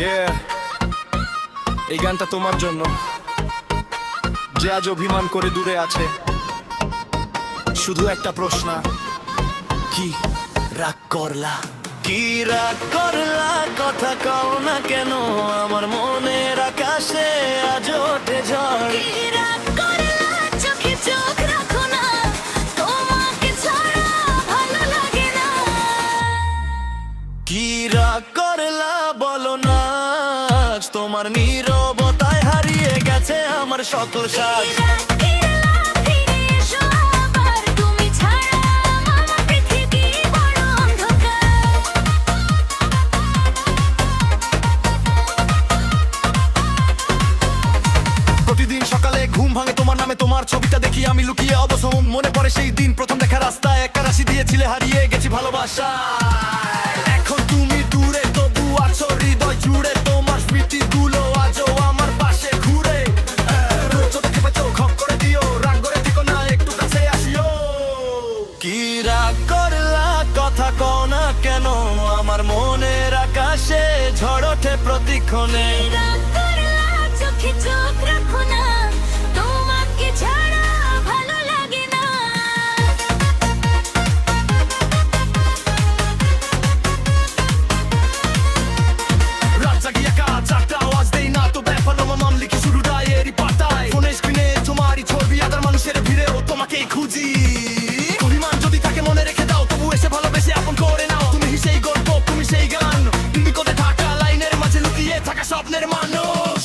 Yeah, এই গানটা তোমার জন্য, যে আজ অভিমান করে দূরে আছে। শুধু একটা প্রশ্ন, কি রাগ করলা? কি রাগ করলা? কথা কও না কেন? আমার মনের আকাশে আজ ওঠে ঝড়। কি রাগ করলা? চোখে চোখ রাখো না, তোমাকে ছাড়া ভালো লাগে না। কি রাগ করলা বলো না, আজ তোমার নীরবতায় হারিয়ে গেছে আমার সকল সাজ। প্রতিদিন সকালে ঘুম ভাঙে তোমার নামে, তোমার ছবিটা দেখি আমি লুকিয়ে অবসর। মনে পড়ে সেই দিন প্রথম দেখা, রাস্তায় একটা রাশি দিয়েছিলে, হারিয়ে গেছি ভালোবাসা। এখন তুমি দূরে, তবু আছো হৃদয় জুড়ে। তোমার স্মৃতিগুলো আজও আমার পাশে ঘুরে। রোজ দেখে পেছো, খপ করে দিও, রাগ করে দিও না, একটু কাছে আসিও। কি রাগ করলা? কথা কও না কেন? আমার মনের আকাশে ঝড় ওঠে প্রতিক্ষণে। চোখে চোখ রাখো না, তোমাকে ছাড়া ভালো লাগে না। রাত জাগিয়ে কাজ, চারটা আওয়াজ দেই না তো ব্যাপার। আমার মাম লিখি শুরু ডায়েরি পাতায়, ফোনের স্ক্রিনে তোমারই ছবি, আদার মানুষের ভিড়েও তোমাকেই খুঁজি। অভিমান যদি থাকে মনে রেখে দাও, তবু এসে ভালোবেসে আপন করে নাও। তুমি সেই গল্প, তুমি সেই গান, তুমি কোথায় থাকা লাইনের মাঝে লুকিয়ে থাকা স্বপ্নের মানুষ।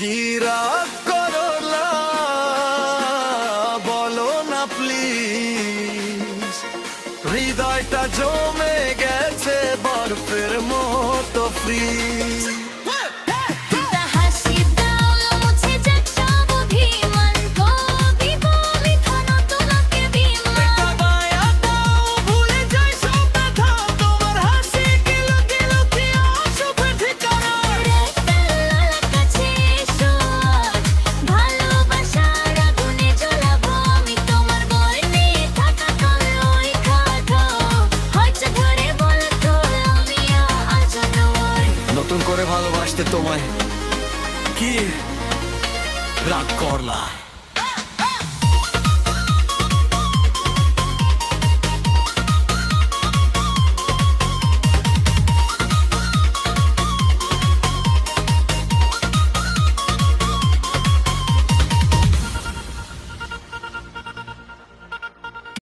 কি রাগ করলা বলো না প্লিজ, হৃদয়টা জমে গেছে বরফের মতো ফ্রিজ। নতুন করে ভালোবাসতে তোমায় কি রাগ করলা?